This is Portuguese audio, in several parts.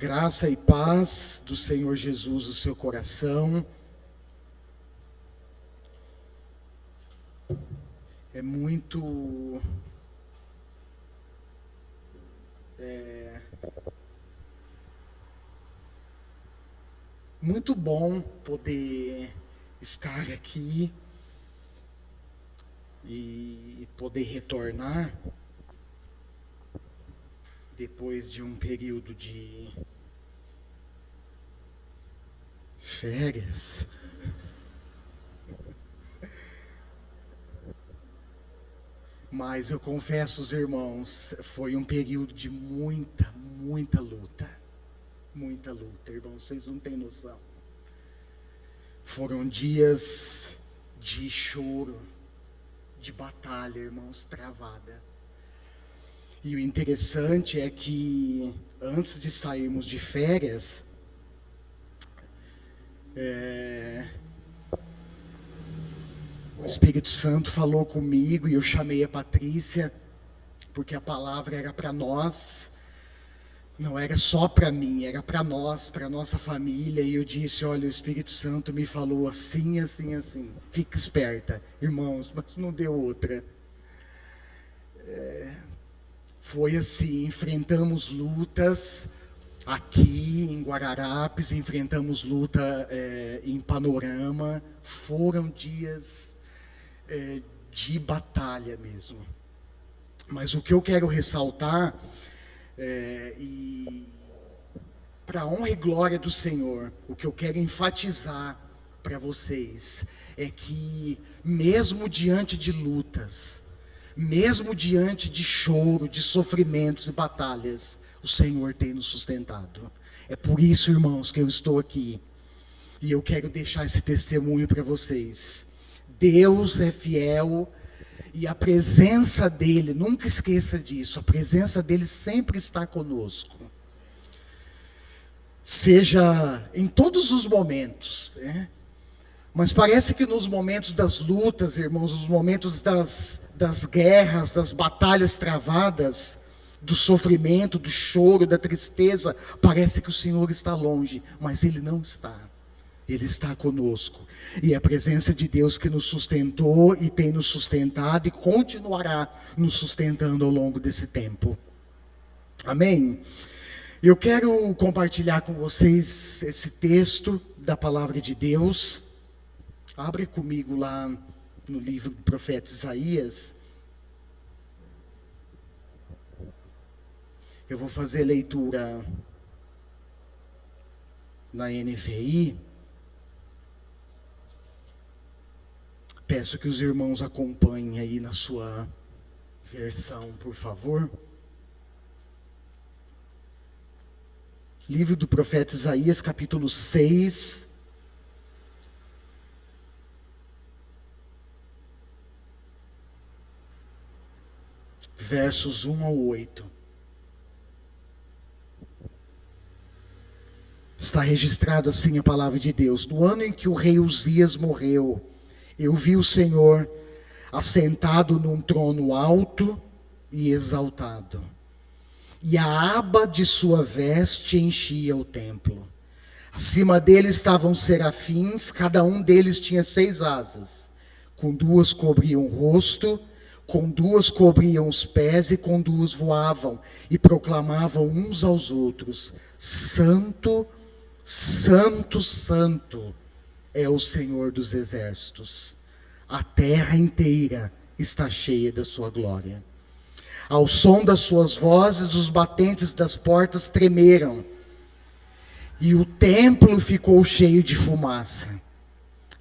Graça e paz do Senhor Jesus no seu coração. É muito bom poder estar aqui e poder retornar depois de um período de férias. Mas eu confesso aos irmãos, foi um período de muita luta. Muita luta, irmãos, vocês não têm noção. Foram dias de choro, de batalha, irmãos, travada. E o interessante é que, antes de sairmos de férias, o Espírito Santo falou comigo e eu chamei a Patrícia, porque a palavra era para nós, não era só para mim, era para nós, para nossa família. E eu disse: olha, o Espírito Santo me falou assim, assim, assim. Fica esperta, irmãos, mas não deu outra. Foi assim, enfrentamos lutas aqui em Guararapes, enfrentamos luta em Panorama. Foram dias de batalha mesmo. Mas o que eu quero ressaltar, e para a honra e glória do Senhor, o que eu quero enfatizar para vocês é que, mesmo diante de lutas, mesmo diante de choro, de sofrimentos e batalhas, o Senhor tem nos sustentado. É por isso, irmãos, que eu estou aqui. E eu quero deixar esse testemunho para vocês. Deus é fiel e a presença dEle, nunca esqueça disso, a presença dEle sempre está conosco. Seja em todos os momentos, né? Mas parece que nos momentos das lutas, irmãos, nos momentos das guerras, das batalhas travadas, do sofrimento, do choro, da tristeza, parece que o Senhor está longe, mas Ele não está. Ele está conosco. E é a presença de Deus que nos sustentou e tem nos sustentado e continuará nos sustentando ao longo desse tempo. Amém? Eu quero compartilhar com vocês esse texto da palavra de Deus. Abre comigo lá no livro do profeta Isaías. Eu vou fazer leitura na NVI. Peço que os irmãos acompanhem aí na sua versão, por favor. Livro do profeta Isaías, capítulo 6. Versos 1 ao 8. Está registrado assim a palavra de Deus. No ano em que o rei Uzias morreu, eu vi o Senhor assentado num trono alto e exaltado. E a aba de sua veste enchia o templo. Acima dele estavam serafins, cada um deles tinha 6 asas. Com 2 cobriam o rosto, com 2 cobriam os pés e com 2 voavam e proclamavam uns aos outros: Santo, Santo, Santo é o Senhor dos exércitos. A terra inteira está cheia da sua glória. Ao som das suas vozes, os batentes das portas tremeram e o templo ficou cheio de fumaça.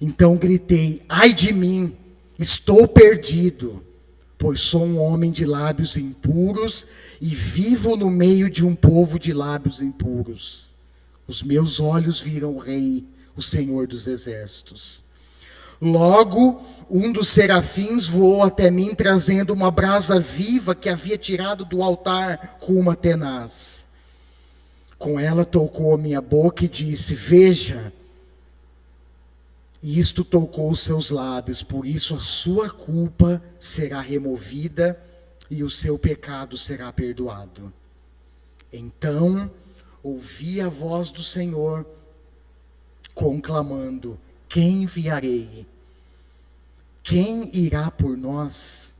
Então gritei: ai de mim, estou perdido, pois sou um homem de lábios impuros e vivo no meio de um povo de lábios impuros. Os meus olhos viram o Rei, o Senhor dos exércitos. Logo, um dos serafins voou até mim, trazendo uma brasa viva que havia tirado do altar com uma tenaz. Com ela tocou a minha boca e disse: veja. E isto tocou os seus lábios, por isso a sua culpa será removida e o seu pecado será perdoado. Então ouvi a voz do Senhor conclamando: quem enviarei? Quem irá por nós?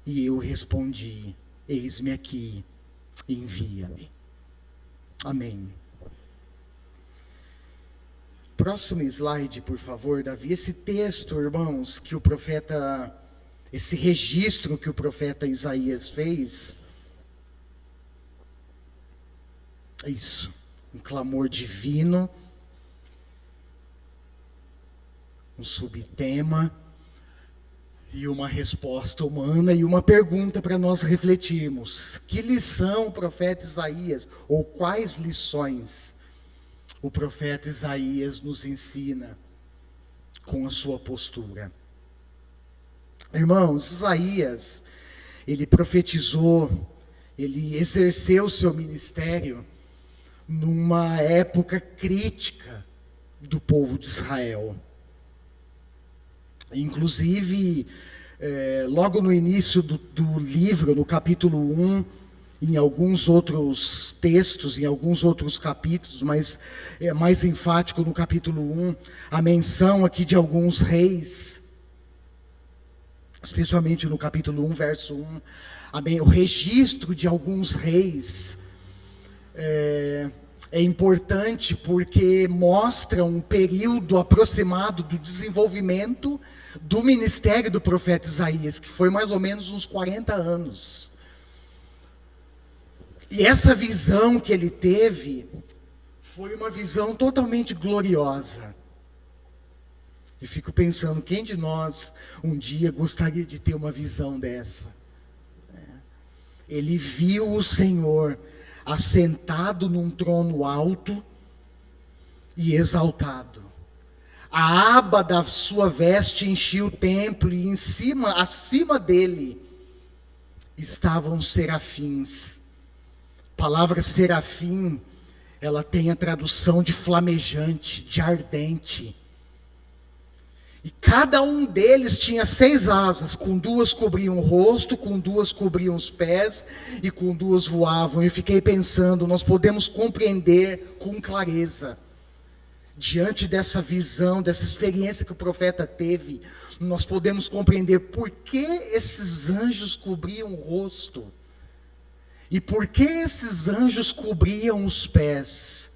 E eu respondi: eis-me aqui, envia-me. Amém. Próximo slide, por favor, Davi. Esse texto, irmãos, que o profeta, esse registro que o profeta Isaías fez, é isso, um clamor divino, um subtema e uma resposta humana e uma pergunta para nós refletirmos. Que lição o profeta Isaías, ou quais lições o profeta Isaías nos ensina com a sua postura? Irmãos, Isaías, ele profetizou, ele exerceu seu ministério numa época crítica do povo de Israel. Inclusive, logo no início do livro, no capítulo 1, em alguns outros textos, em alguns outros capítulos, mas é mais enfático no capítulo 1, a menção aqui de alguns reis, especialmente no capítulo 1, verso 1, o registro de alguns reis é importante porque mostra um período aproximado do desenvolvimento do ministério do profeta Isaías, que foi mais ou menos uns 40 anos. E essa visão que ele teve foi uma visão totalmente gloriosa. E fico pensando, quem de nós um dia gostaria de ter uma visão dessa? Ele viu o Senhor assentado num trono alto e exaltado. A aba da sua veste enchia o templo e acima dele, estavam serafins. A palavra serafim, ela tem a tradução de flamejante, de ardente. E cada um deles tinha 6 asas, com 2 cobriam o rosto, com 2 cobriam os pés e com 2 voavam. Eu fiquei pensando, nós podemos compreender com clareza, diante dessa visão, dessa experiência que o profeta teve, nós podemos compreender por que esses anjos cobriam o rosto e por que esses anjos cobriam os pés.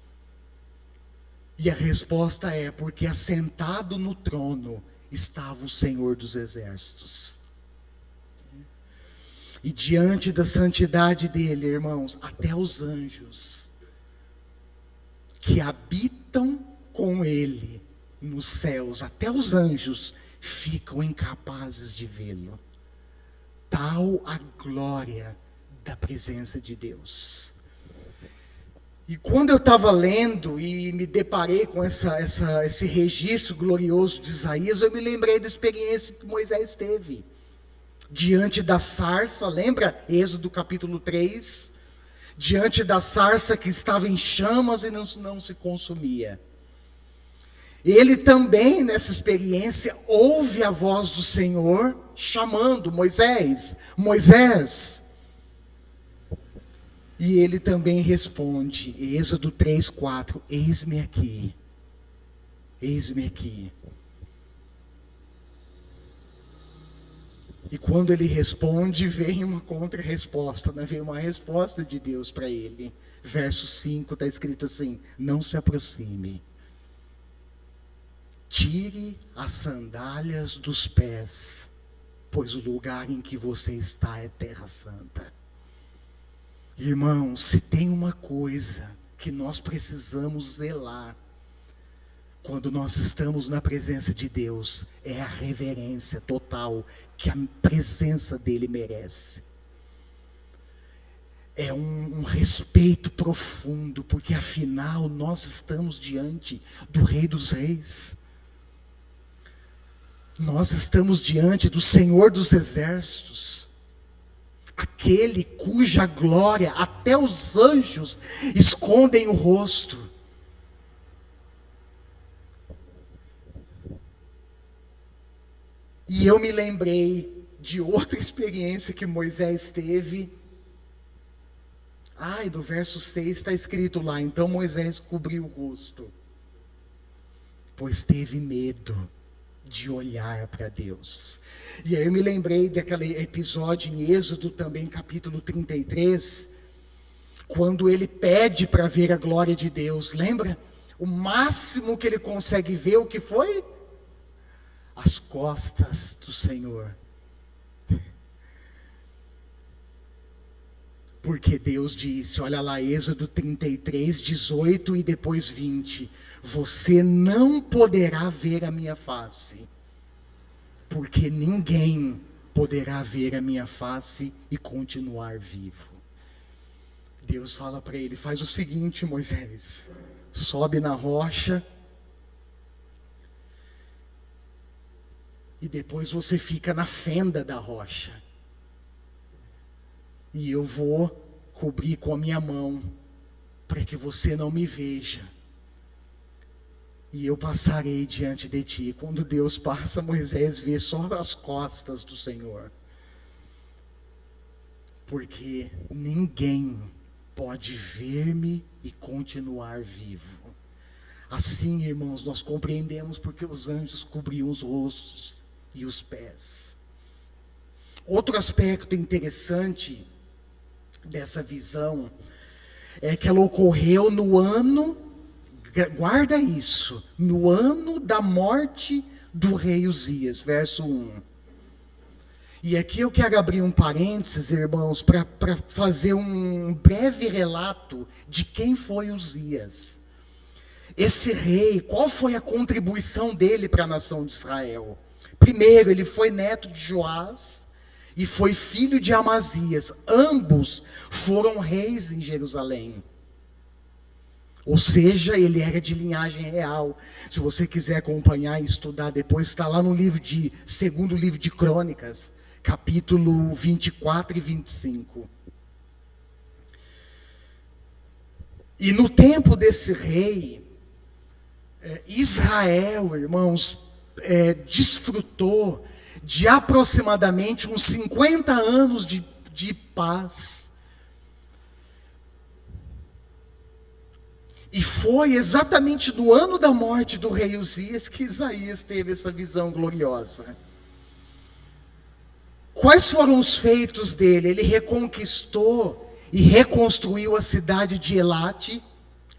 E a resposta é: porque assentado no trono estava o Senhor dos Exércitos. E diante da santidade dele, irmãos, até os anjos que habitam com ele nos céus, até os anjos ficam incapazes de vê-lo. Tal a glória da presença de Deus. E quando eu estava lendo e me deparei com esse registro glorioso de Isaías, eu me lembrei da experiência que Moisés teve diante da sarça. Lembra Êxodo capítulo 3? Diante da sarça que estava em chamas e não se consumia. Ele também, nessa experiência, ouve a voz do Senhor chamando: Moisés, Moisés. E ele também responde, Êxodo 3:4, eis-me aqui, eis-me aqui. E quando ele responde, vem uma contra-resposta, né? Vem uma resposta de Deus para ele. Verso 5 está escrito assim: não se aproxime, tire as sandálias dos pés, pois o lugar em que você está é terra santa. Irmãos, se tem uma coisa que nós precisamos zelar quando nós estamos na presença de Deus, é a reverência total que a presença dele merece. É um respeito profundo, porque afinal nós estamos diante do Rei dos Reis. Nós estamos diante do Senhor dos Exércitos. Aquele cuja glória até os anjos escondem o rosto. E eu me lembrei de outra experiência que Moisés teve Ai, no verso 6 está escrito lá: então Moisés cobriu o rosto, pois teve medo de olhar para Deus. E aí eu me lembrei daquele episódio em Êxodo também, capítulo 33, quando ele pede para ver a glória de Deus. Lembra? O máximo que ele consegue ver, o que foi? As costas do Senhor. Porque Deus disse, olha lá, Êxodo 33, 18 e depois 20: você não poderá ver a minha face, porque ninguém poderá ver a minha face e continuar vivo. Deus fala para ele: faz o seguinte, Moisés, sobe na rocha, e depois você fica na fenda da rocha, e eu vou cobrir com a minha mão, para que você não me veja, e eu passarei diante de ti. Quando Deus passa, Moisés vê só as costas do Senhor, porque ninguém pode ver-me e continuar vivo. Assim, irmãos, nós compreendemos porque os anjos cobriam os rostos e os pés. Outro aspecto interessante dessa visão é que ela ocorreu no ano, guarda isso, no ano da morte do rei Uzias, verso 1. E aqui eu quero abrir um parênteses, irmãos, para fazer um breve relato de quem foi Uzias. Esse rei, qual foi a contribuição dele para a nação de Israel? Primeiro, ele foi neto de Joás e foi filho de Amazias. Ambos foram reis em Jerusalém. Ou seja, ele era de linhagem real. Se você quiser acompanhar e estudar depois, está lá no segundo livro de Crônicas, capítulo 24 e 25. E no tempo desse rei, Israel, irmãos, desfrutou de aproximadamente uns 50 anos de paz. E foi exatamente no ano da morte do rei Uzias que Isaías teve essa visão gloriosa. Quais foram os feitos dele? Ele reconquistou e reconstruiu a cidade de Elate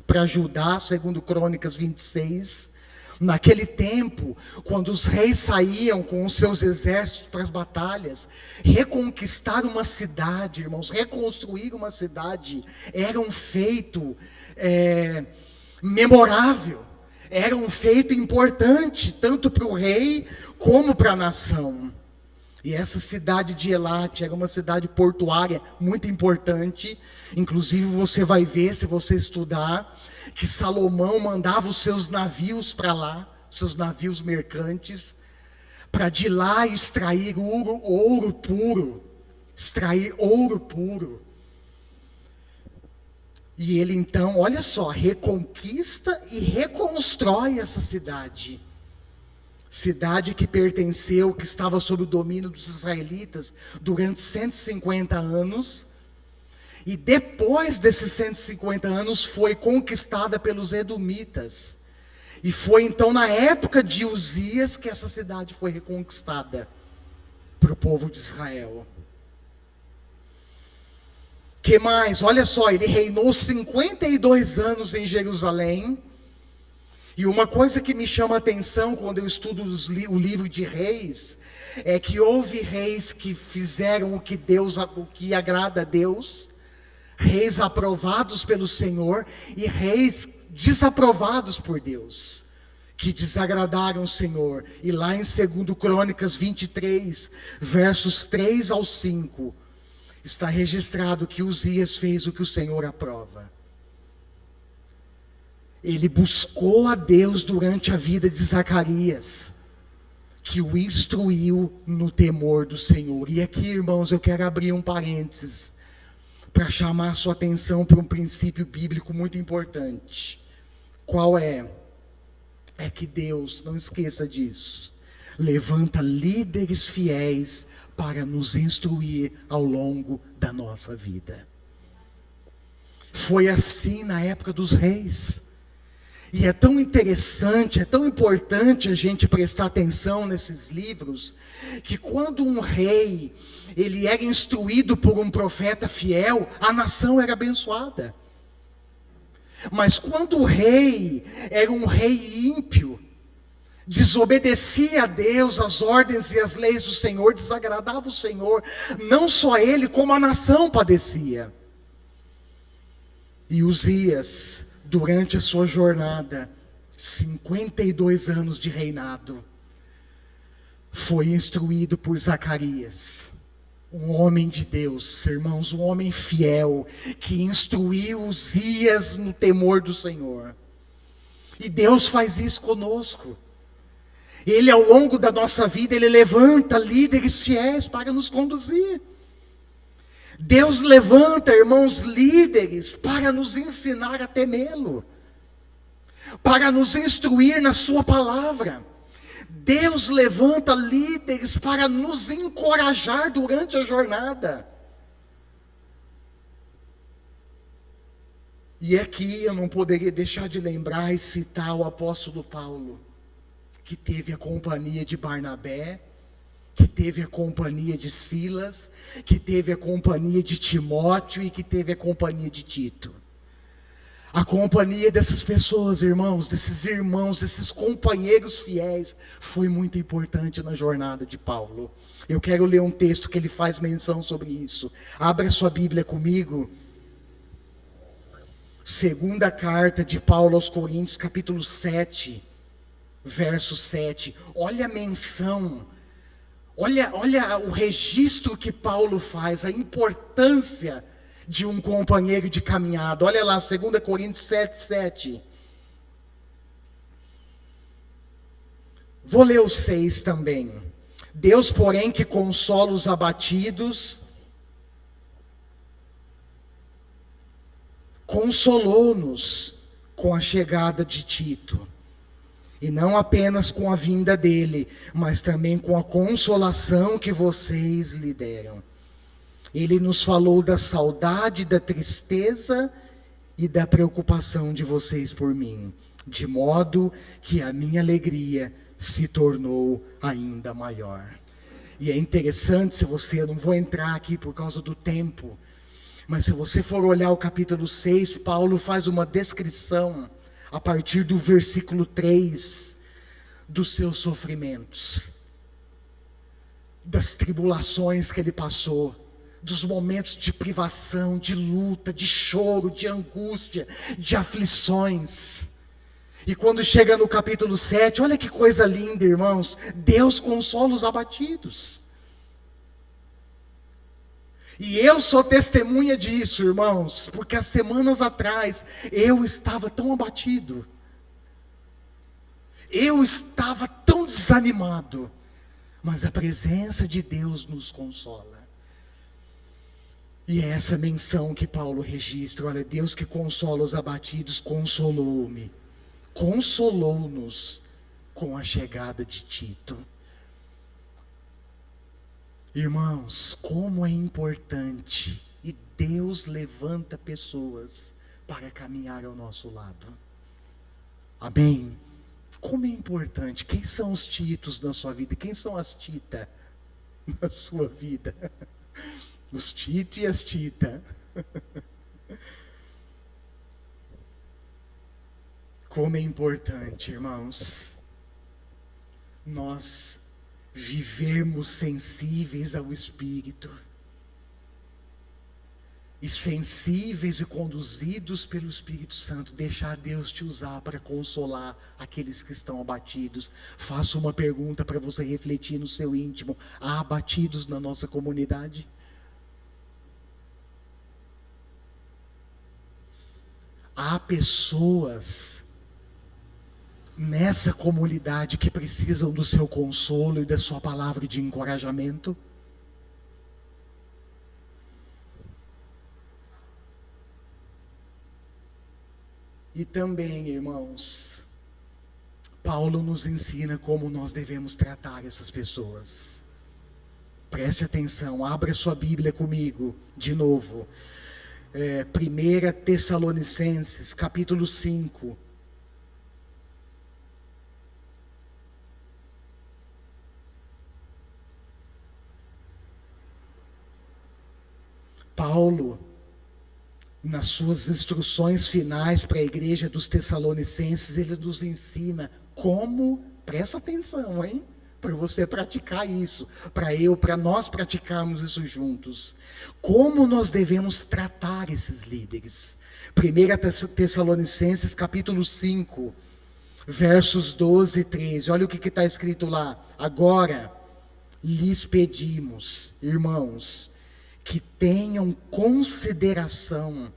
para Judá, segundo Crônicas 26. Naquele tempo, quando os reis saíam com os seus exércitos para as batalhas, reconquistar uma cidade, irmãos, reconstruir uma cidade, era um feito memorável, era um feito importante, tanto para o rei como para a nação. E essa cidade de Elate era uma cidade portuária muito importante. Inclusive você vai ver, se você estudar, que Salomão mandava os seus navios para lá, seus navios mercantes, para de lá extrair ouro puro. Extrair ouro puro. E ele então, olha só, reconquista e reconstrói essa cidade. Cidade que pertenceu, que estava sob o domínio dos israelitas durante 150 anos. E depois desses 150 anos foi conquistada pelos edomitas. E foi então na época de Uzias que essa cidade foi reconquistada para o povo de Israel. Que mais? Olha só, ele reinou 52 anos em Jerusalém. E uma coisa que me chama a atenção quando eu estudo o livro de Reis, é que houve reis que fizeram o que agrada a Deus, reis aprovados pelo Senhor e reis desaprovados por Deus, que desagradaram o Senhor. E lá em 2 Crônicas 23, versos 3 ao 5, está registrado que Uzias fez o que o Senhor aprova. Ele buscou a Deus durante a vida de Zacarias, que o instruiu no temor do Senhor. E aqui, irmãos, eu quero abrir um parênteses para chamar a sua atenção para um princípio bíblico muito importante. Qual é? É que Deus, não esqueça disso, levanta líderes fiéis para nos instruir ao longo da nossa vida. Foi assim na época dos reis. E é tão interessante, é tão importante a gente prestar atenção nesses livros, que quando um rei, ele era instruído por um profeta fiel, a nação era abençoada. Mas quando o rei era um rei ímpio, desobedecia a Deus, as ordens e as leis do Senhor, desagradava o Senhor, não só ele, como a nação padecia. E Uzias, durante a sua jornada, 52 anos de reinado, foi instruído por Zacarias, um homem de Deus, irmãos, um homem fiel, que instruiu Uzias no temor do Senhor. E Deus faz isso conosco. Ele, ao longo da nossa vida, Ele levanta líderes fiéis para nos conduzir. Deus levanta, irmãos, líderes para nos ensinar a temê-lo, para nos instruir na sua palavra. Deus levanta líderes para nos encorajar durante a jornada. E aqui eu não poderia deixar de lembrar e citar o apóstolo Paulo, que teve a companhia de Barnabé, que teve a companhia de Silas, que teve a companhia de Timóteo e que teve a companhia de Tito. A companhia dessas pessoas, irmãos, desses companheiros fiéis, foi muito importante na jornada de Paulo. Eu quero ler um texto que ele faz menção sobre isso. Abra sua Bíblia comigo. Segunda carta de Paulo aos Coríntios, capítulo 7, verso 7. Olha a menção, olha o registro que Paulo faz, a importância de um companheiro de caminhada. Olha lá, 2 Coríntios 7, 7. Vou ler o 6 também. Deus, porém, que consola os abatidos, consolou-nos com a chegada de Tito. E não apenas com a vinda dele, mas também com a consolação que vocês lhe deram. Ele nos falou da saudade, da tristeza e da preocupação de vocês por mim, de modo que a minha alegria se tornou ainda maior. E é interessante, eu não vou entrar aqui por causa do tempo, mas se você for olhar o capítulo 6, Paulo faz uma descrição, a partir do versículo 3, dos seus sofrimentos, das tribulações que ele passou, dos momentos de privação, de luta, de choro, de angústia, de aflições. E quando chega no capítulo 7, olha que coisa linda, irmãos, Deus consola os abatidos. E eu sou testemunha disso, irmãos, porque há semanas atrás eu estava tão abatido, eu estava tão desanimado, mas a presença de Deus nos consola. E é essa menção que Paulo registra, olha, Deus que consola os abatidos, consolou-me, consolou-nos com a chegada de Tito. Irmãos, como é importante, e Deus levanta pessoas para caminhar ao nosso lado. Amém? Como é importante. Quem são os Titos na sua vida? Quem são as Tita na sua vida? Os Tito e as Tita. Como é importante, irmãos, nós vivermos sensíveis ao Espírito, e sensíveis e conduzidos pelo Espírito Santo, deixar Deus te usar para consolar aqueles que estão abatidos. Faço uma pergunta para você refletir no seu íntimo: há abatidos na nossa comunidade? Há pessoas nessa comunidade que precisam do seu consolo e da sua palavra de encorajamento? E também, irmãos, Paulo nos ensina como nós devemos tratar essas pessoas. Preste atenção, abra sua Bíblia comigo, de novo. 1 Tessalonicenses, capítulo 5. Paulo, nas suas instruções finais para a igreja dos Tessalonicenses, ele nos ensina como, presta atenção, hein? Para você praticar isso, para nós praticarmos isso juntos. Como nós devemos tratar esses líderes. 1 Tessalonicenses, capítulo 5, versos 12 e 13. Olha o que está escrito lá. Agora, lhes pedimos, irmãos, que tenham consideração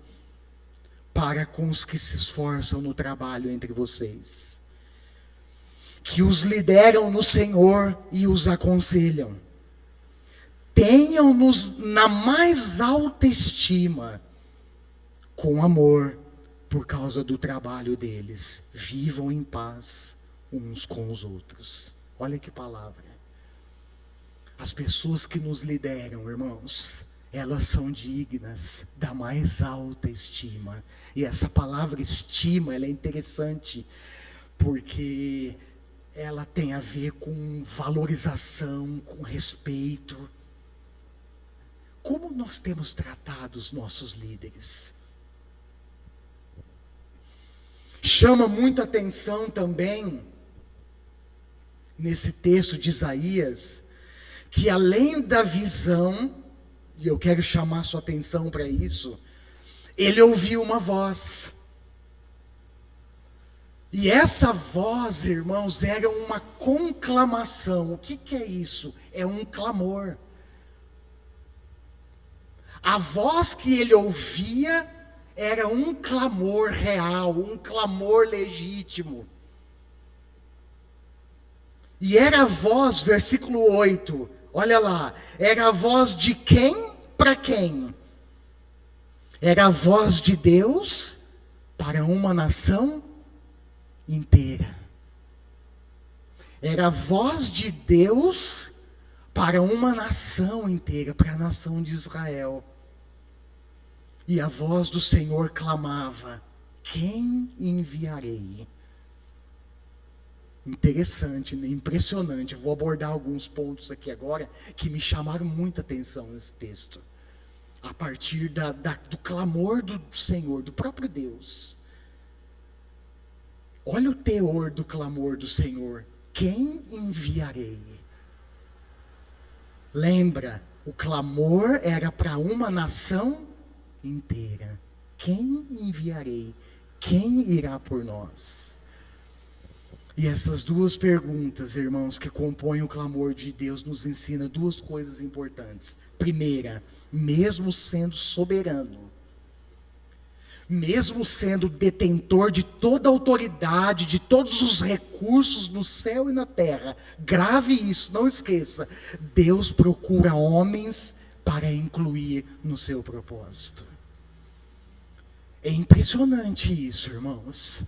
para com os que se esforçam no trabalho entre vocês, que os lideram no Senhor e os aconselham. Tenham-nos na mais alta estima, com amor, por causa do trabalho deles. Vivam em paz uns com os outros. Olha que palavra. As pessoas que nos lideram, irmãos, elas são dignas da mais alta estima. E essa palavra estima, ela é interessante, porque ela tem a ver com valorização, com respeito. Como nós temos tratado os nossos líderes? Chama muita atenção também, nesse texto de Isaías, que além da visão, e eu quero chamar sua atenção para isso, ele ouviu uma voz. E essa voz, irmãos, era uma conclamação. O que é isso? É um clamor. A voz que ele ouvia era um clamor real, um clamor legítimo. E era a voz, versículo 8, olha lá, era a voz de quem para quem? Era a voz de Deus para uma nação inteira. Era a voz de Deus para uma nação inteira, para a nação de Israel. E a voz do Senhor clamava: quem enviarei? Interessante, né? Impressionante. Vou abordar alguns pontos aqui agora que me chamaram muita atenção nesse texto. A partir do clamor do Senhor, do próprio Deus. Olha o teor do clamor do Senhor. Quem enviarei? Lembra, o clamor era para uma nação inteira. Quem enviarei? Quem irá por nós? E essas duas perguntas, irmãos, que compõem o clamor de Deus, nos ensina duas coisas importantes. Primeira, mesmo sendo soberano, mesmo sendo detentor de toda a autoridade, de todos os recursos no céu e na terra, grave isso, não esqueça, Deus procura homens para incluir no seu propósito. É impressionante isso, irmãos.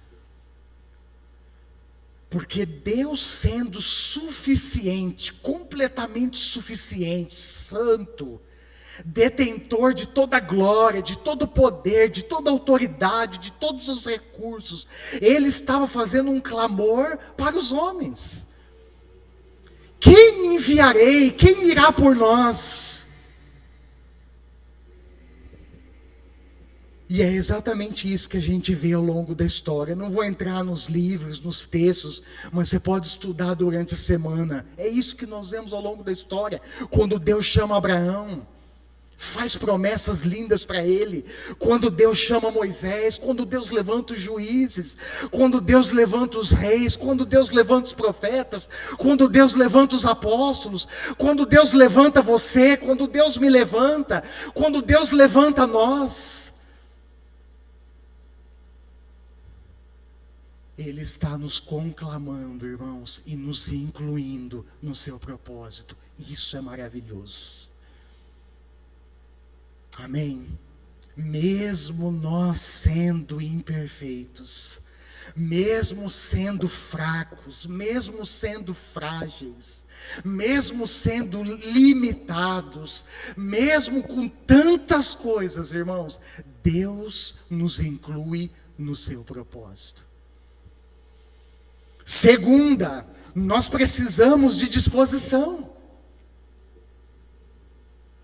Porque Deus, sendo suficiente, completamente suficiente, santo, detentor de toda a glória, de todo o poder, de toda a autoridade, de todos os recursos, Ele estava fazendo um clamor para os homens. Quem enviarei? Quem irá por nós? E é exatamente isso que a gente vê ao longo da história. Não vou entrar nos livros, nos textos, mas você pode estudar durante a semana. É isso que nós vemos ao longo da história. Quando Deus chama Abraão, faz promessas lindas para ele. Quando Deus chama Moisés, quando Deus levanta os juízes, quando Deus levanta os reis, quando Deus levanta os profetas, quando Deus levanta os apóstolos, quando Deus levanta você, quando Deus me levanta, quando Deus levanta nós. Ele está nos conclamando, irmãos, e nos incluindo no seu propósito. Isso é maravilhoso. Amém? Mesmo nós sendo imperfeitos, mesmo sendo fracos, mesmo sendo frágeis, mesmo sendo limitados, mesmo com tantas coisas, irmãos, Deus nos inclui no seu propósito. Segunda, nós precisamos de disposição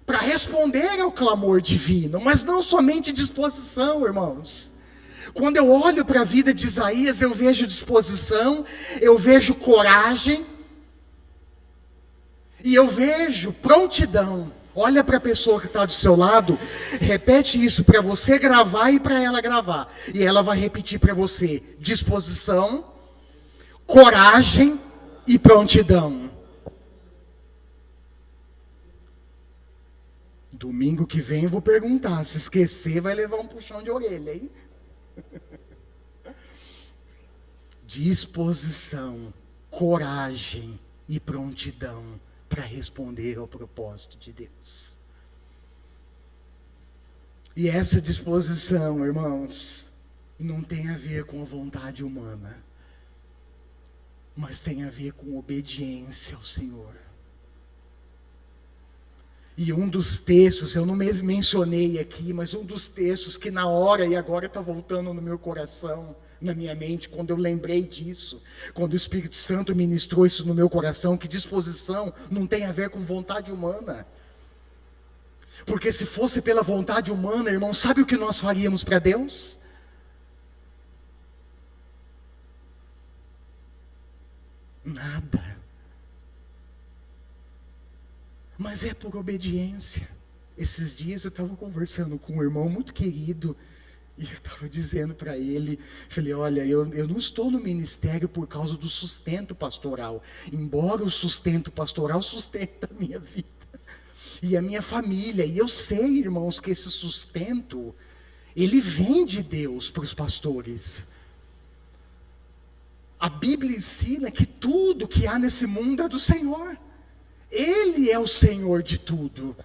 para responder ao clamor divino, mas não somente disposição, irmãos. Quando eu olho para a vida de Isaías, eu vejo disposição, eu vejo coragem, e eu vejo prontidão. Olha para a pessoa que está do seu lado, repete isso para você gravar e para ela gravar. E ela vai repetir para você: disposição, coragem e prontidão. Domingo que vem eu vou perguntar, se esquecer vai levar um puxão de orelha, hein? Disposição, coragem e prontidão para responder ao propósito de Deus. E essa disposição, irmãos, não tem a ver com a vontade humana, mas tem a ver com obediência ao Senhor. E um dos textos, eu não mencionei aqui, mas um dos textos que na hora, e agora está voltando no meu coração, na minha mente, quando eu lembrei disso, quando o Espírito Santo ministrou isso no meu coração, que disposição não tem a ver com vontade humana. Porque se fosse pela vontade humana, irmão, sabe o que nós faríamos para Deus? Nada. Mas é por obediência. Esses dias eu estava conversando com um irmão muito querido, e eu estava dizendo para ele, falei, olha, eu não estou no ministério por causa do sustento pastoral, embora o sustento pastoral sustente a minha vida e a minha família, e eu sei, irmãos, que esse sustento, ele vem de Deus para os pastores. A Bíblia ensina que tudo que há nesse mundo é do Senhor. Ele é o Senhor de tudo.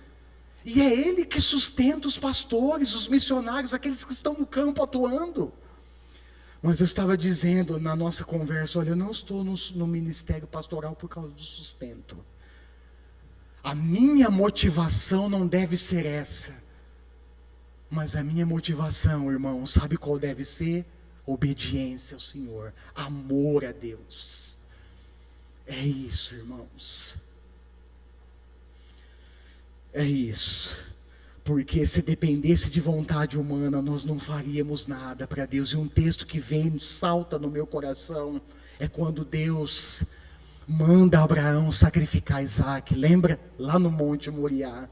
E é Ele que sustenta os pastores, os missionários, aqueles que estão no campo atuando. Mas eu estava dizendo na nossa conversa, olha, eu não estou no ministério pastoral por causa do sustento. A minha motivação não deve ser essa. Mas a minha motivação, irmão, sabe qual deve ser? Obediência ao Senhor, amor a Deus. É isso, irmãos. É isso, porque se dependesse de vontade humana, nós não faríamos nada para Deus. E um texto que vem, salta no meu coração, é quando Deus manda Abraão sacrificar Isaac. Lembra? Lá no Monte Moriá.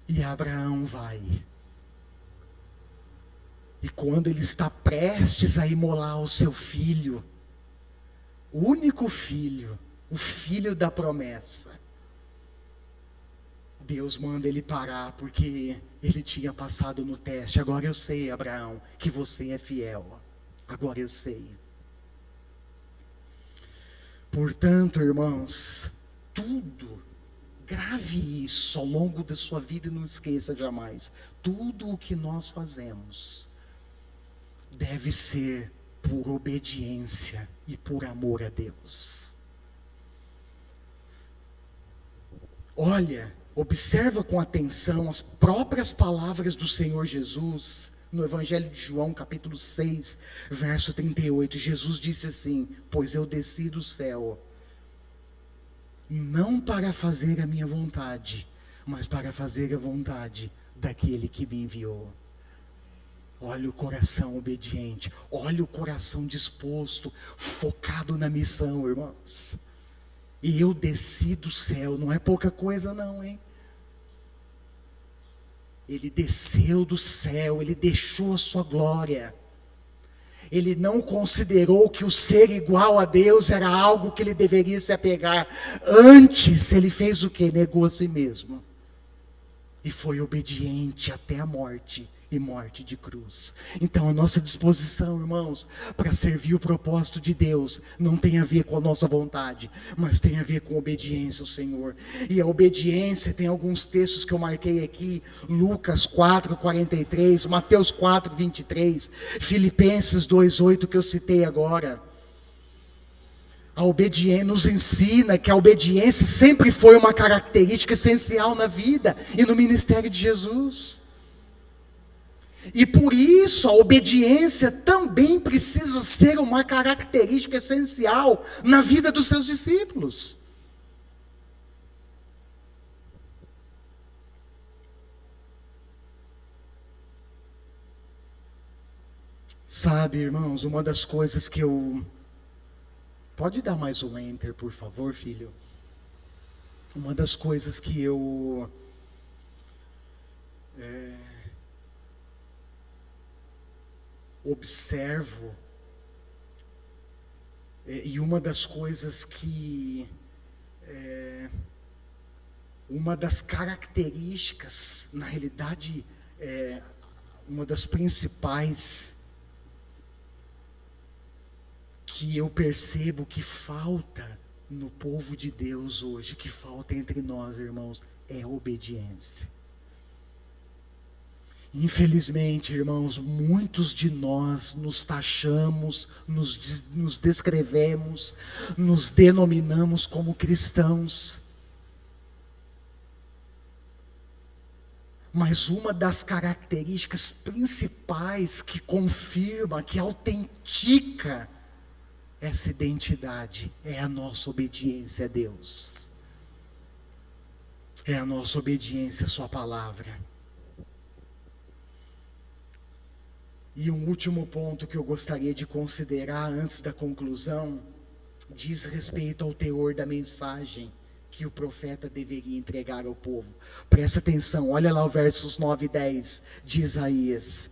E Abraão vai. E quando ele está prestes a imolar o seu filho, o único filho, o filho da promessa, Deus manda ele parar, porque ele tinha passado no teste. Agora eu sei, Abraão, que você é fiel. Agora eu sei. Portanto, irmãos, tudo, grave isso ao longo da sua vida e não esqueça jamais. Tudo o que nós fazemos deve ser por obediência e por amor a Deus. Olha, observa com atenção as próprias palavras do Senhor Jesus no Evangelho de João, capítulo 6, verso 38. Jesus disse assim: pois eu desci do céu, não para fazer a minha vontade, mas para fazer a vontade daquele que me enviou. Olha o coração obediente, olha o coração disposto, focado na missão, irmãos. E eu desci do céu, não é pouca coisa não, hein? Ele desceu do céu, ele deixou a sua glória. Ele não considerou que o ser igual a Deus era algo que ele deveria se apegar. Antes, ele fez o quê? Negou a si mesmo. E foi obediente até a morte. E morte de cruz. Então a nossa disposição, irmãos, para servir o propósito de Deus, não tem a ver com a nossa vontade, mas tem a ver com obediência ao Senhor. E a obediência, tem alguns textos que eu marquei aqui: Lucas 4:43, Mateus 4:23, Filipenses 2:8, que eu citei agora. A obediência nos ensina que a obediência sempre foi uma característica essencial na vida e no ministério de Jesus. E por isso a obediência também precisa ser uma característica essencial na vida dos seus discípulos. Sabe, irmãos, uma das coisas que eu... Pode dar mais um enter, por favor, filho? Uma das coisas que eu... observo, e uma das coisas que... uma das características, na realidade, uma das principais que eu percebo que falta no povo de Deus hoje, que falta entre nós, irmãos, é a obediência. Infelizmente, irmãos, muitos de nós nos taxamos, nos descrevemos, nos denominamos como cristãos. Mas uma das características principais que confirma, que autentica essa identidade é a nossa obediência a Deus. É a nossa obediência à sua palavra. E um último ponto que eu gostaria de considerar antes da conclusão diz respeito ao teor da mensagem que o profeta deveria entregar ao povo. Presta atenção, olha lá os versos 9 e 10 de Isaías.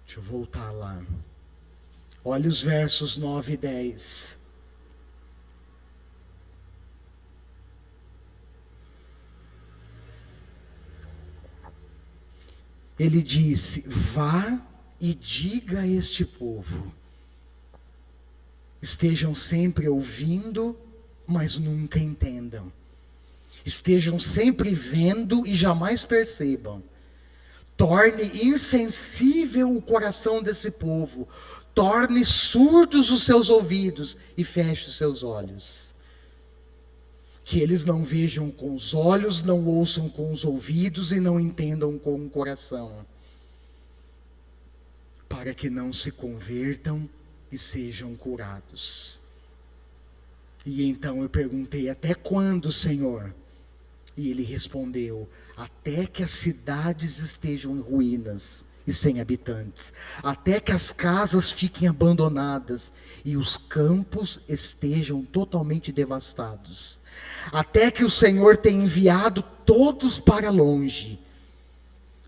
Deixa eu voltar lá. Olha os versos 9 e 10. Ele disse: vá e diga a este povo, estejam sempre ouvindo, mas nunca entendam. Estejam sempre vendo e jamais percebam. Torne insensível o coração desse povo. Torne surdos os seus ouvidos e feche os seus olhos. Que eles não vejam com os olhos, não ouçam com os ouvidos e não entendam com o coração. Para que não se convertam e sejam curados. E então eu perguntei: até quando, Senhor? E ele respondeu: até que as cidades estejam em ruínas e sem habitantes, até que as casas fiquem abandonadas e os campos estejam totalmente devastados, até que o Senhor tenha enviado todos para longe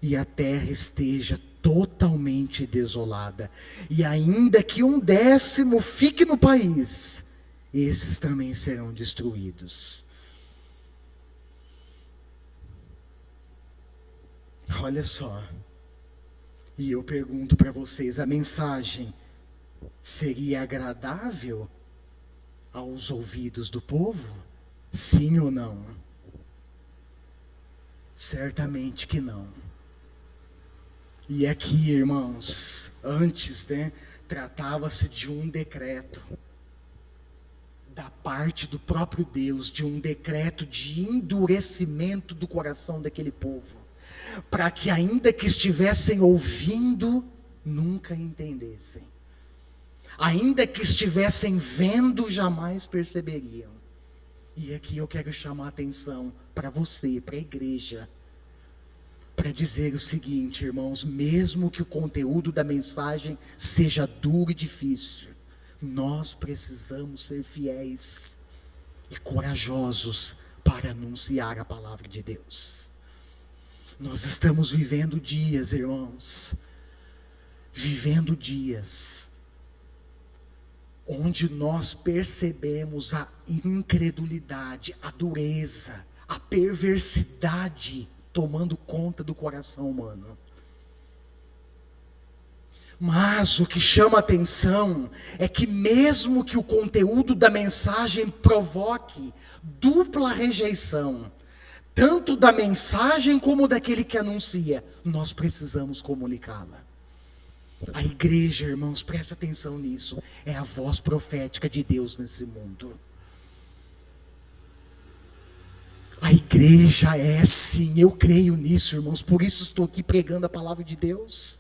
e a terra esteja totalmente desolada, e ainda que 1/10 fique no país, esses também serão destruídos. Olha só, e eu pergunto para vocês, a mensagem seria agradável aos ouvidos do povo? Sim ou não? Certamente que não. E aqui, irmãos, antes, tratava-se de um decreto da parte do próprio Deus, de um decreto de endurecimento do coração daquele povo, para que ainda que estivessem ouvindo, nunca entendessem. Ainda que estivessem vendo, jamais perceberiam. E aqui eu quero chamar a atenção para você, para a igreja, para dizer o seguinte, irmãos: mesmo que o conteúdo da mensagem seja duro e difícil, nós precisamos ser fiéis e corajosos para anunciar a palavra de Deus. Nós estamos vivendo dias, irmãos, vivendo dias onde nós percebemos a incredulidade, a dureza, a perversidade tomando conta do coração humano. Mas o que chama a atenção é que mesmo que o conteúdo da mensagem provoque dupla rejeição, tanto da mensagem como daquele que anuncia, nós precisamos comunicá-la. A igreja, irmãos, presta atenção nisso, é a voz profética de Deus nesse mundo. A A igreja é sim, eu creio nisso, irmãos, por isso estou aqui pregando a palavra de Deus.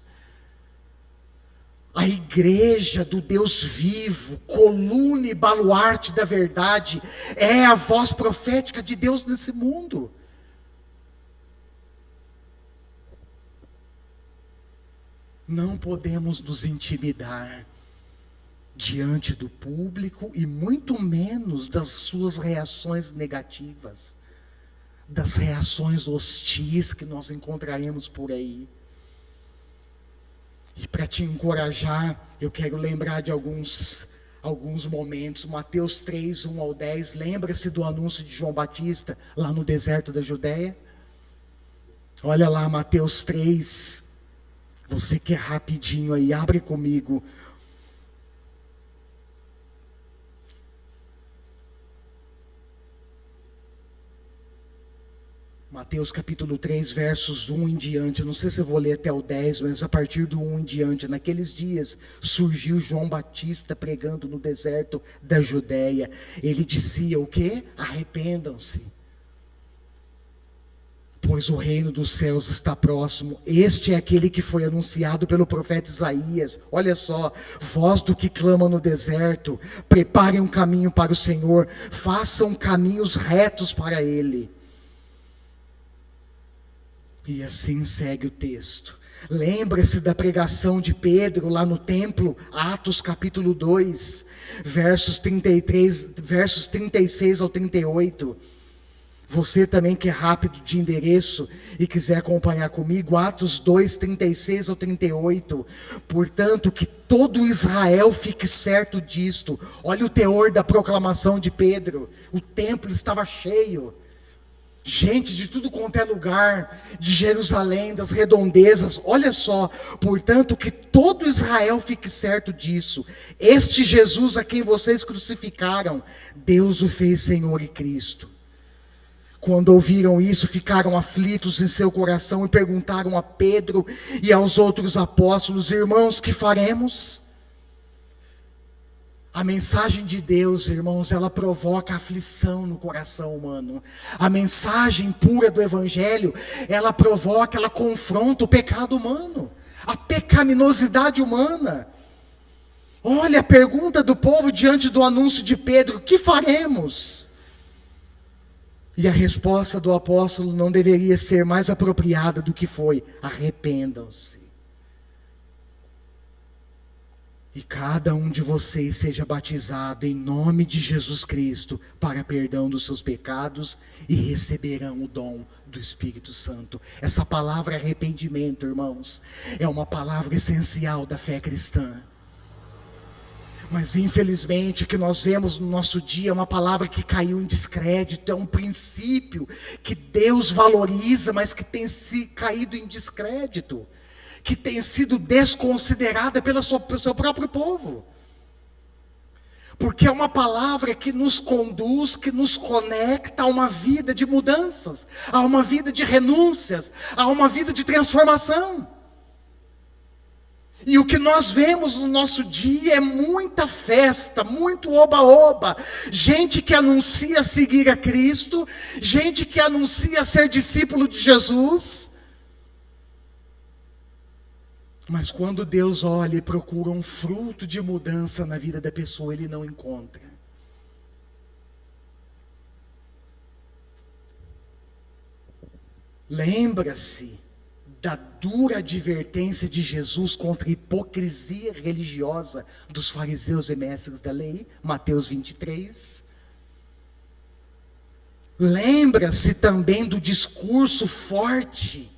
A igreja do Deus vivo, coluna e baluarte da verdade, é a voz profética de Deus nesse mundo. Não podemos nos intimidar diante do público e muito menos das suas reações negativas, das reações hostis que nós encontraremos por aí. E para te encorajar, eu quero lembrar de alguns momentos. Mateus 3, 1 ao 10, lembra-se do anúncio de João Batista lá no deserto da Judéia? Olha lá, Mateus 3, você que é rapidinho aí, abre comigo. Mateus capítulo 3, versos 1 em diante. Eu não sei se eu vou ler até o 10, mas a partir do 1 em diante. Naqueles dias surgiu João Batista pregando no deserto da Judéia. Ele dizia o quê? Arrependam-se, pois o reino dos céus está próximo. Este é aquele que foi anunciado pelo profeta Isaías. Olha só, voz do que clama no deserto, preparem um caminho para o Senhor, façam caminhos retos para Ele. E assim segue o texto. Lembra-se da pregação de Pedro lá no templo, Atos capítulo 2, versos 36 ao 38. Você também que é rápido de endereço e quiser acompanhar comigo, Atos 2, 36 ao 38. Portanto, que todo Israel fique certo disto. Olha o teor da proclamação de Pedro. O templo estava cheio. Gente de tudo quanto é lugar, de Jerusalém, das redondezas. Olha só, portanto, que todo Israel fique certo disso. Este Jesus a quem vocês crucificaram, Deus o fez Senhor e Cristo. Quando ouviram isso, ficaram aflitos em seu coração e perguntaram a Pedro e aos outros apóstolos: irmãos, que faremos? A mensagem de Deus, irmãos, ela provoca aflição no coração humano. A mensagem pura do Evangelho, ela provoca, ela confronta o pecado humano, a pecaminosidade humana. Olha a pergunta do povo diante do anúncio de Pedro: o que faremos? E a resposta do apóstolo não deveria ser mais apropriada do que foi: arrependam-se. E cada um de vocês seja batizado em nome de Jesus Cristo para perdão dos seus pecados e receberão o dom do Espírito Santo. Essa palavra arrependimento, irmãos, é uma palavra essencial da fé cristã. Mas infelizmente o que nós vemos no nosso dia é uma palavra que caiu em descrédito, é um princípio que Deus valoriza, mas que tem se caído em descrédito, que tem sido desconsiderada pelo seu próprio povo. Porque é uma palavra que nos conduz, que nos conecta a uma vida de mudanças, a uma vida de renúncias, a uma vida de transformação. E o que nós vemos no nosso dia é muita festa, muito oba-oba, gente que anuncia seguir a Cristo, gente que anuncia ser discípulo de Jesus. Mas quando Deus olha e procura um fruto de mudança na vida da pessoa, Ele não encontra. Lembra-se da dura advertência de Jesus contra a hipocrisia religiosa dos fariseus e mestres da lei, Mateus 23. Lembra-se também do discurso forte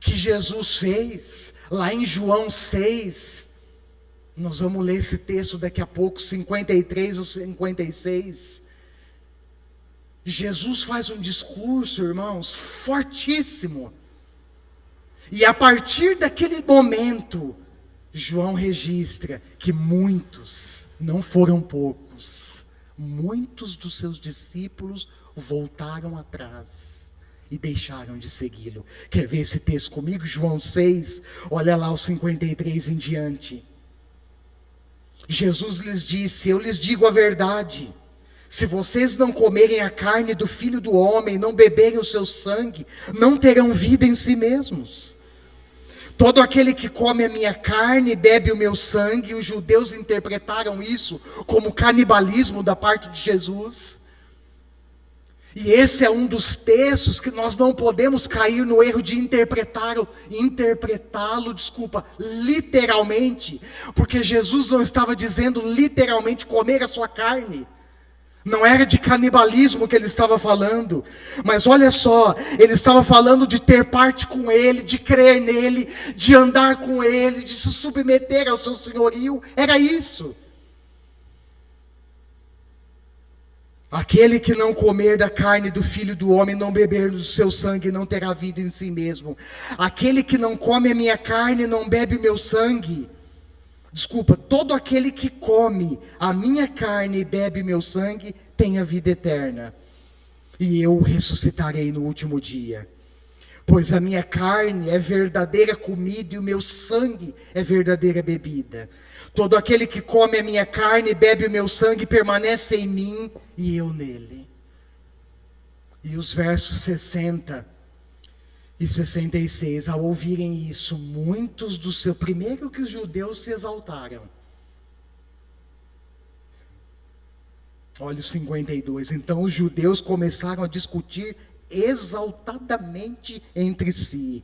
que Jesus fez lá em João 6. Nós vamos ler esse texto daqui a pouco, 53 ou 56. Jesus faz um discurso, irmãos, fortíssimo. E a partir daquele momento, João registra que muitos, não foram poucos, muitos dos seus discípulos voltaram atrás e deixaram de segui-lo. Quer ver esse texto comigo? João 6, olha lá o 53 em diante. Jesus lhes disse: eu lhes digo a verdade, Se vocês não comerem a carne do Filho do Homem, não beberem o seu sangue, não terão vida em si mesmos. Todo aquele que come a minha carne e bebe o meu sangue, os judeus interpretaram isso como canibalismo da parte de Jesus. E esse é um dos textos que nós não podemos cair no erro de interpretá-lo, literalmente, porque Jesus não estava dizendo literalmente comer a sua carne. Não era de canibalismo que ele estava falando, mas olha só, ele estava falando de ter parte com ele, de crer nele, de andar com ele, de se submeter ao seu senhorio, era isso. Aquele que não comer da carne do Filho do Homem, não beber do seu sangue, não terá vida em si mesmo. Aquele que não come a minha carne, não bebe o meu sangue. Todo aquele que come a minha carne e bebe meu sangue, tem a vida eterna. E eu o ressuscitarei no último dia. Pois a minha carne é verdadeira comida e o meu sangue é verdadeira bebida. Todo aquele que come a minha carne e bebe o meu sangue permanece em mim e eu nele. E os versos 60 e 66, ao ouvirem isso, muitos do seu... Primeiro que os judeus se exaltaram. Olha o 52. Então os judeus começaram a discutir exaltadamente entre si.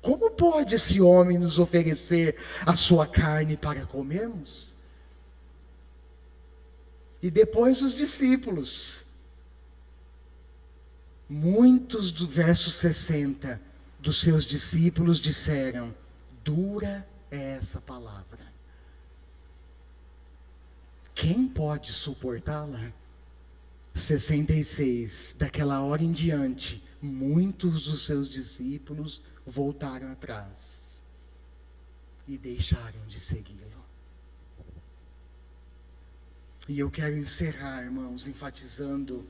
Como pode esse homem nos oferecer a sua carne para comermos? E depois os discípulos. Muitos do verso 60 dos seus discípulos disseram: dura é essa palavra. Quem pode suportá-la? 66. Daquela hora em diante, muitos dos seus discípulos voltaram atrás e deixaram de segui-lo. E eu quero encerrar, irmãos, enfatizando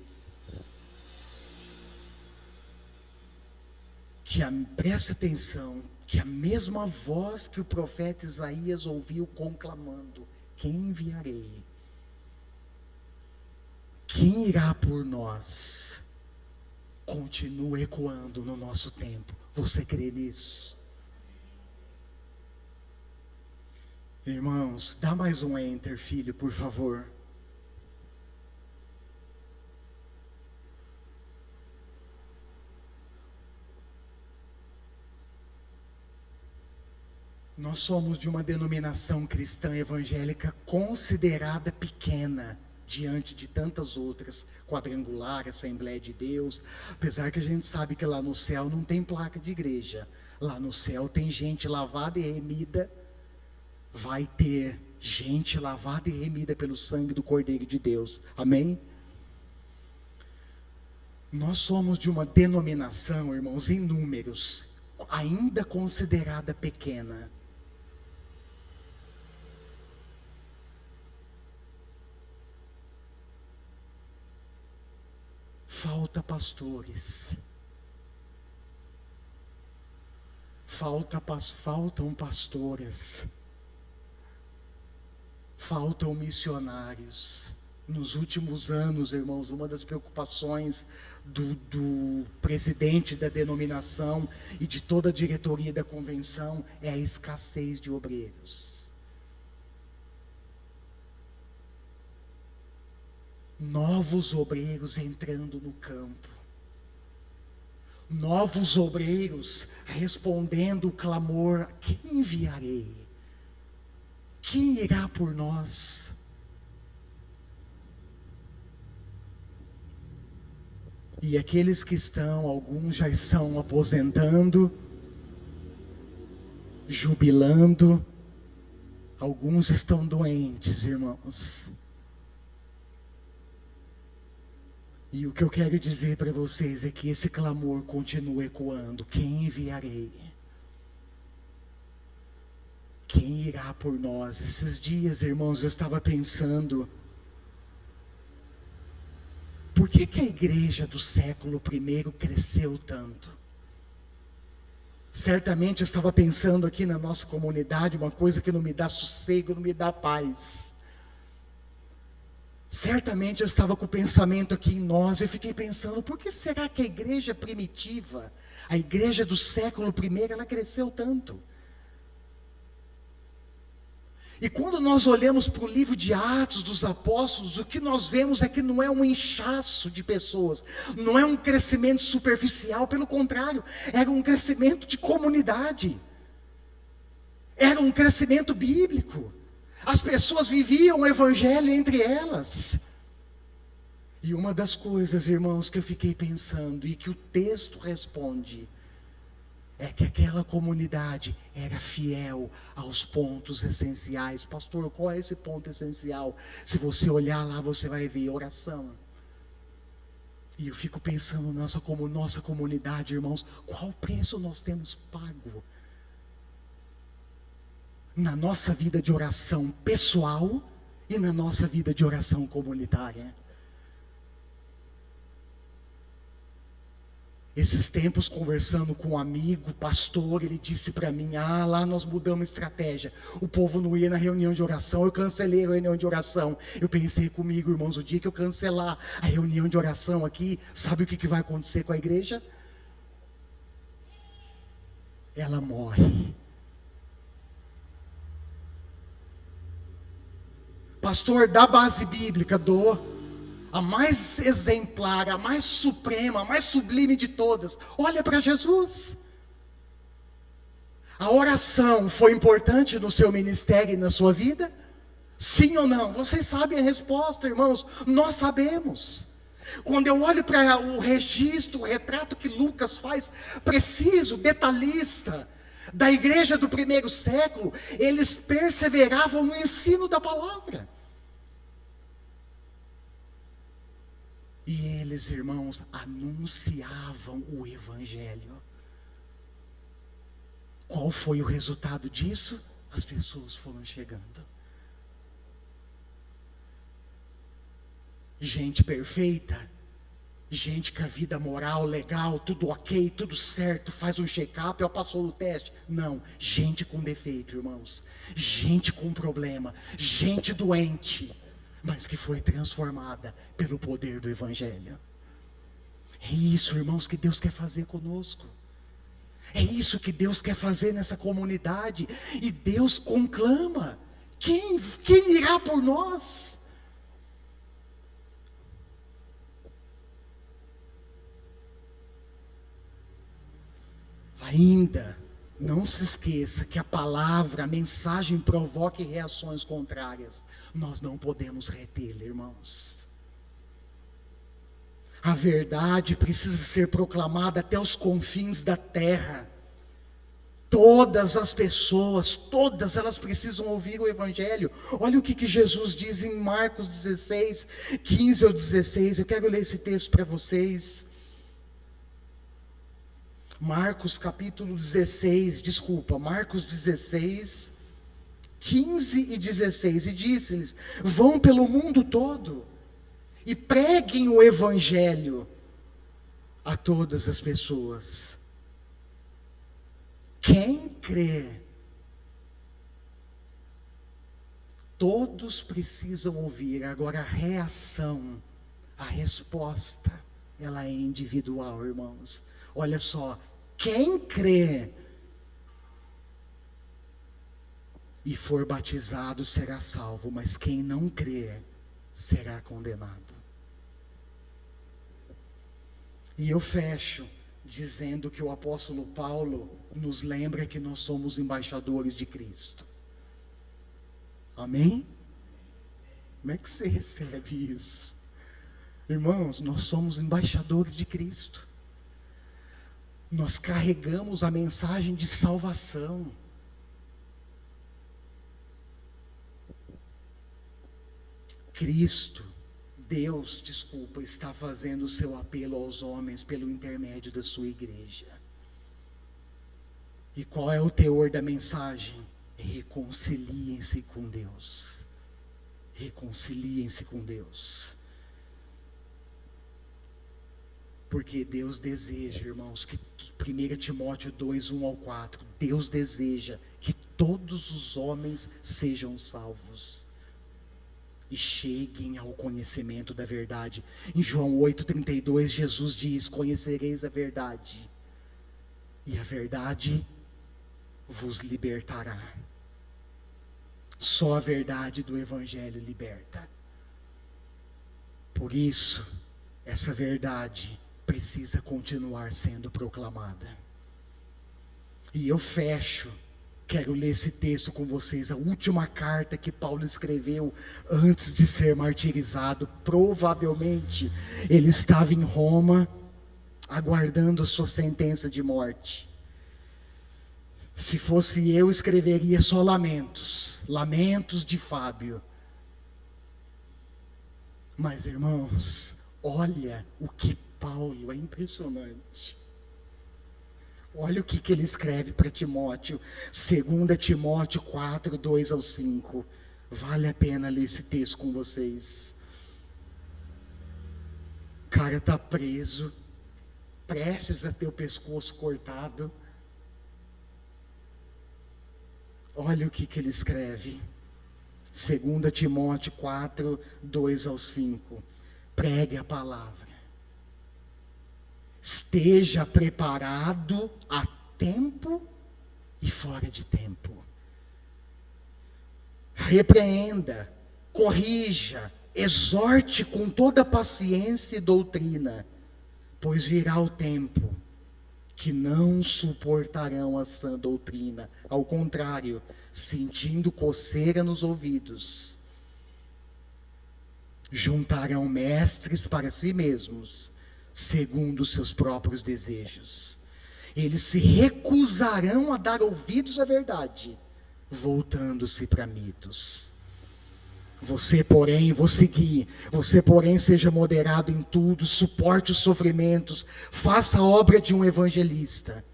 que preste atenção, que a mesma voz que o profeta Isaías ouviu conclamando: quem enviarei? Quem irá por nós? Continua ecoando no nosso tempo. Você crê nisso? Irmãos, dá mais um enter, filho, por favor. Nós somos de uma denominação cristã evangélica considerada pequena diante de tantas outras, Quadrangular, Assembleia de Deus, apesar que a gente sabe que lá no céu não tem placa de igreja. Lá no céu tem gente lavada e remida, vai ter gente lavada e remida pelo sangue do Cordeiro de Deus, amém? Nós somos de uma denominação, irmãos, em números, ainda considerada pequena. Falta pastores. Faltam pastoras. Faltam missionários. Nos últimos anos, irmãos, uma das preocupações do presidente da denominação e de toda a diretoria da convenção é a escassez de obreiros. Novos obreiros entrando no campo. Novos obreiros respondendo o clamor: quem enviarei? Quem irá por nós? E aqueles que estão, alguns já estão aposentando, jubilando, alguns estão doentes, irmãos. E o que eu quero dizer para vocês é que esse clamor continua ecoando: quem enviarei? Quem irá por nós? Esses dias, irmãos, eu estava pensando, por que a igreja do século I cresceu tanto? Certamente eu estava pensando aqui na nossa comunidade, uma coisa que não me dá sossego, não me dá paz. Certamente eu estava com o pensamento aqui em nós, eu fiquei pensando, por que será que a igreja primitiva, a igreja do século I, ela cresceu tanto? E quando nós olhamos para o livro de Atos dos Apóstolos, o que nós vemos é que não é um inchaço de pessoas, não é um crescimento superficial, pelo contrário, era um crescimento de comunidade, era um crescimento bíblico. As pessoas viviam o evangelho entre elas. E uma das coisas, irmãos, que eu fiquei pensando e que o texto responde, é que aquela comunidade era fiel aos pontos essenciais. Pastor, qual é esse ponto essencial? Se você olhar lá, você vai ver oração. E eu fico pensando, nossa comunidade, irmãos, qual preço nós temos pago na nossa vida de oração pessoal e na nossa vida de oração comunitária? Esses tempos, conversando com um amigo, pastor, ele disse para mim, lá nós mudamos estratégia. O povo não ia na reunião de oração, eu cancelei a reunião de oração. Eu pensei comigo, irmãos, o dia que eu cancelar a reunião de oração aqui, sabe o que vai acontecer com a igreja? Ela morre. Pastor, da base bíblica, a mais exemplar, a mais suprema, a mais sublime de todas. Olha para Jesus. A oração foi importante no seu ministério e na sua vida? Sim ou não? Vocês sabem a resposta, irmãos. Nós sabemos. Quando eu olho para o registro, o retrato que Lucas faz, preciso, detalhista, da igreja do primeiro século, eles perseveravam no ensino da palavra. E eles, irmãos, anunciavam o evangelho. Qual foi o resultado disso? As pessoas foram chegando. Gente perfeita, gente com a vida moral, legal, tudo ok, tudo certo, faz um check-up, passou no teste. Não, gente com defeito, irmãos. Gente com problema, gente doente, mas que foi transformada pelo poder do evangelho. É isso, irmãos, que Deus quer fazer conosco. É isso que Deus quer fazer nessa comunidade. E Deus conclama: quem irá por nós? Ainda não se esqueça que a palavra, a mensagem provoca reações contrárias. Nós não podemos retê-la, irmãos. A verdade precisa ser proclamada até os confins da terra. Todas as pessoas, todas elas precisam ouvir o evangelho. Olha o que Jesus diz em Marcos 16, 15 ou 16. Eu quero ler esse texto para vocês. Marcos 16, 15 e 16. E disse-lhes: vão pelo mundo todo e preguem o evangelho a todas as pessoas. Quem crer, todos precisam ouvir. Agora a reação, a resposta, ela é individual, irmãos. Olha só, quem crer e for batizado será salvo, mas quem não crer será condenado. E eu fecho dizendo que o apóstolo Paulo nos lembra que nós somos embaixadores de Cristo. Amém? Como é que você recebe isso? Irmãos, nós somos embaixadores de Cristo. Nós carregamos a mensagem de salvação. Cristo, Deus, está fazendo o seu apelo aos homens pelo intermédio da sua igreja. E qual é o teor da mensagem? Reconciliem-se com Deus. Reconciliem-se com Deus. Porque Deus deseja, irmãos, que 1 Timóteo 2, 1 ao 4, Deus deseja que todos os homens sejam salvos e cheguem ao conhecimento da verdade. Em João 8,32, Jesus diz: conhecereis a verdade, e a verdade vos libertará. Só a verdade do Evangelho liberta. Por isso, essa verdade precisa continuar sendo proclamada. E eu fecho, quero ler esse texto com vocês, a última carta que Paulo escreveu antes de ser martirizado. Provavelmente ele estava em Roma, aguardando a sua sentença de morte. Se fosse eu, escreveria só lamentos, lamentos de Fábio. Mas, irmãos, olha o que Paulo, é impressionante. Olha o que ele escreve para Timóteo, 2 Timóteo 4, 2 ao 5. Vale a pena ler esse texto com vocês. O cara está preso, prestes a ter o pescoço cortado. Olha o que ele escreve. 2 Timóteo 4, 2 ao 5. Pregue a palavra. Esteja preparado a tempo e fora de tempo. Repreenda, corrija, exorte com toda paciência e doutrina, pois virá o tempo que não suportarão a sã doutrina. Ao contrário, sentindo coceira nos ouvidos, juntarão mestres para si mesmos, segundo os seus próprios desejos. Eles se recusarão a dar ouvidos à verdade, voltando-se para mitos. Você, porém, você, porém, seja moderado em tudo, suporte os sofrimentos, faça a obra de um evangelista.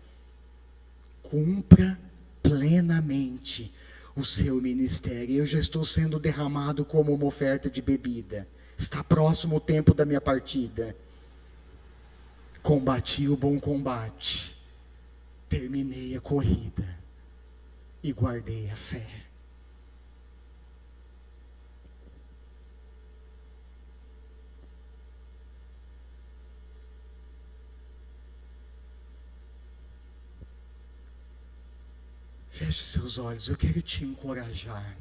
Cumpra plenamente o seu ministério. Eu já estou sendo derramado como uma oferta de bebida. Está próximo o tempo da minha partida. Combati o bom combate, terminei a corrida e guardei a fé. Feche seus olhos, eu quero te encorajar.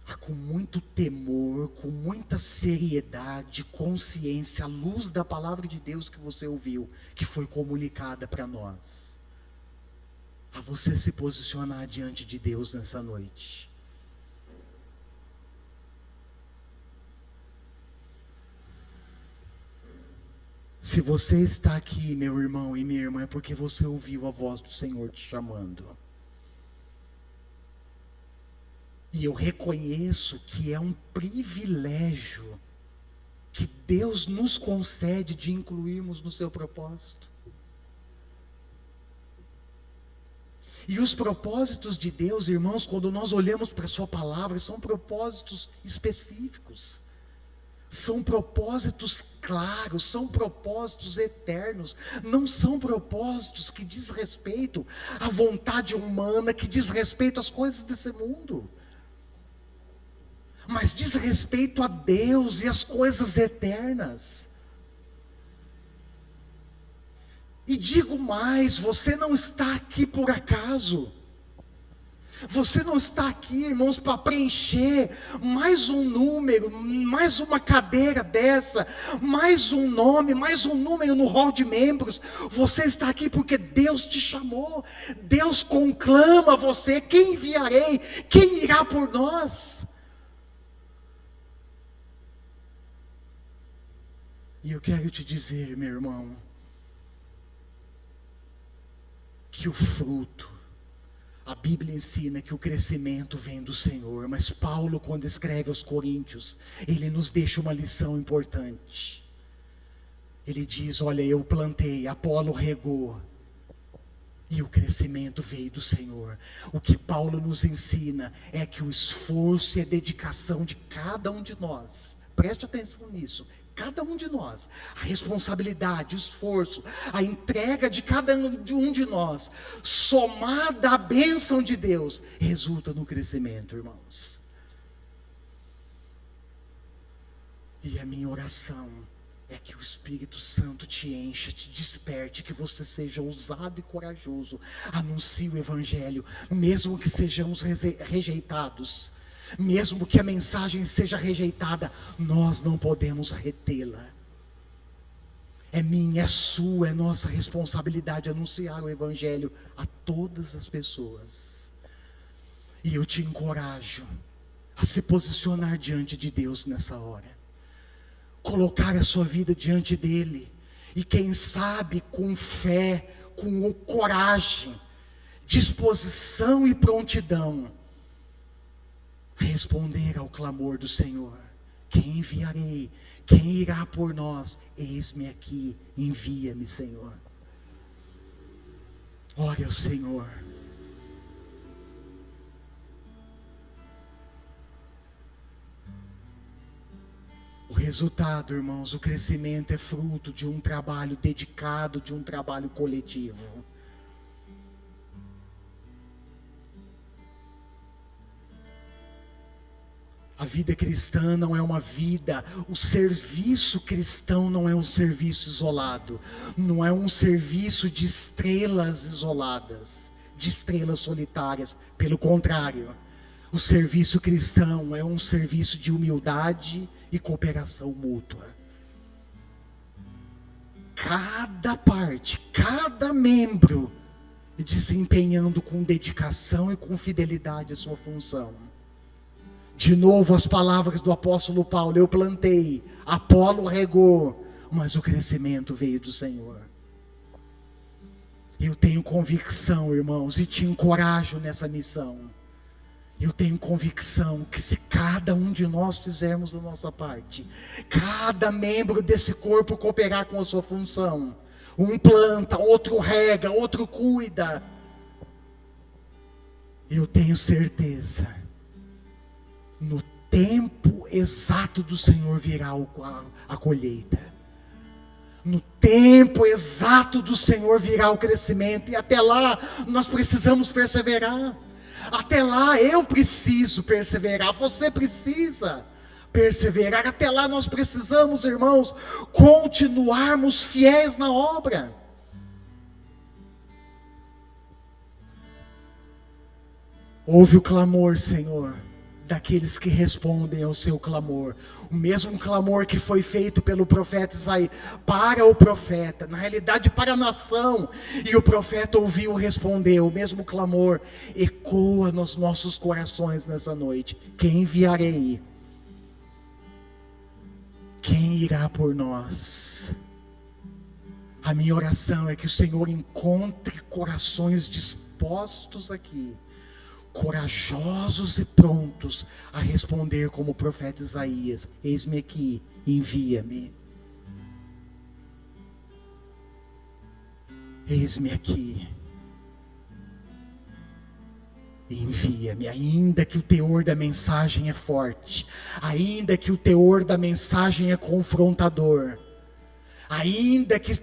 A com muito temor, com muita seriedade, consciência, à luz da palavra de Deus que você ouviu, que foi comunicada para nós, a você se posicionar diante de Deus nessa noite. Se você está aqui, meu irmão e minha irmã, é porque você ouviu a voz do Senhor te chamando. E eu reconheço que é um privilégio que Deus nos concede de incluirmos no seu propósito. E os propósitos de Deus, irmãos, quando nós olhamos para a sua palavra, são propósitos específicos. São propósitos claros, são propósitos eternos, não são propósitos que diz respeito à vontade humana, que diz respeito às coisas desse mundo, mas diz respeito a Deus e às coisas eternas. E digo mais, você não está aqui por acaso. Você não está aqui, irmãos, para preencher mais um número, mais uma cadeira dessa, mais um nome, mais um número no hall de membros. Você está aqui porque Deus te chamou. Deus conclama você: quem enviarei? Quem irá por nós? E eu quero te dizer, meu irmão, que o fruto, a Bíblia ensina que o crescimento vem do Senhor, mas Paulo, quando escreve aos Coríntios, ele nos deixa uma lição importante. Ele diz: olha, eu plantei, Apolo regou, e o crescimento veio do Senhor. O que Paulo nos ensina é que o esforço e a dedicação de cada um de nós, preste atenção nisso, cada um de nós, a responsabilidade, o esforço, a entrega de cada um de nós, somada à bênção de Deus, resulta no crescimento, irmãos. E a minha oração é que o Espírito Santo te encha, te desperte, que você seja ousado e corajoso, anuncie o Evangelho, mesmo que sejamos rejeitados, mesmo que a mensagem seja rejeitada, nós não podemos retê-la. É minha, é sua, é nossa responsabilidade anunciar o Evangelho a todas as pessoas. E eu te encorajo a se posicionar diante de Deus nessa hora. Colocar a sua vida diante dele. E quem sabe com fé, com coragem, disposição e prontidão, responder ao clamor do Senhor. Quem enviarei? Quem irá por nós? Eis-me aqui, envia-me, Senhor. Ore ao Senhor. O resultado, irmãos, o crescimento é fruto de um trabalho dedicado, de um trabalho coletivo. A vida cristã não é uma vida, o serviço cristão não é um serviço isolado, não é um serviço de estrelas isoladas, de estrelas solitárias. Pelo contrário, o serviço cristão é um serviço de humildade e cooperação mútua. Cada parte, cada membro desempenhando com dedicação e com fidelidade a sua função. De novo as palavras do apóstolo Paulo: eu plantei, Apolo regou, mas o crescimento veio do Senhor. Eu tenho convicção, irmãos, e te encorajo nessa missão. Eu tenho convicção que se cada um de nós fizermos a nossa parte, cada membro desse corpo cooperar com a sua função, um planta, outro rega, outro cuida, eu tenho certeza, no tempo exato do Senhor virá a colheita. No tempo exato do Senhor virá o crescimento, e até lá nós precisamos perseverar. Até lá eu preciso perseverar, você precisa perseverar. Até lá nós precisamos, irmãos, continuarmos fiéis na obra. Ouve o clamor, Senhor, daqueles que respondem ao seu clamor. O mesmo clamor que foi feito pelo profeta Isaías para o profeta, na realidade para a nação, e o profeta ouviu e respondeu. O mesmo clamor ecoa nos nossos corações nessa noite: quem enviarei? Quem irá por nós? A minha oração é que o Senhor encontre corações dispostos aqui, corajosos e prontos a responder como o profeta Isaías: eis-me aqui, envia-me. Eis-me aqui, envia-me. Ainda que o teor da mensagem é forte, ainda que o teor da mensagem é confrontador, ainda que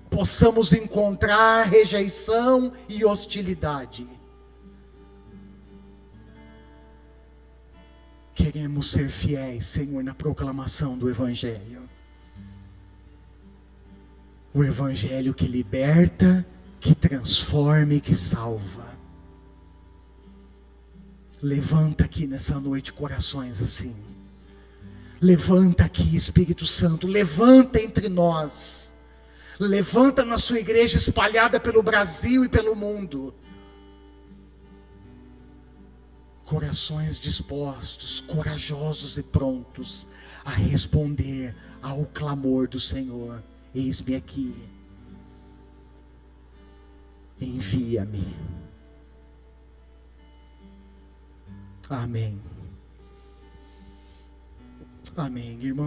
possamos encontrar rejeição e hostilidade, queremos ser fiéis, Senhor, na proclamação do Evangelho. O Evangelho que liberta, que transforma e que salva. Levanta aqui nessa noite corações assim. Levanta aqui, Espírito Santo, levanta entre nós. Levanta na sua igreja espalhada pelo Brasil e pelo mundo. Corações dispostos, corajosos e prontos a responder ao clamor do Senhor: eis-me aqui, envia-me. Amém. Amém, irmão.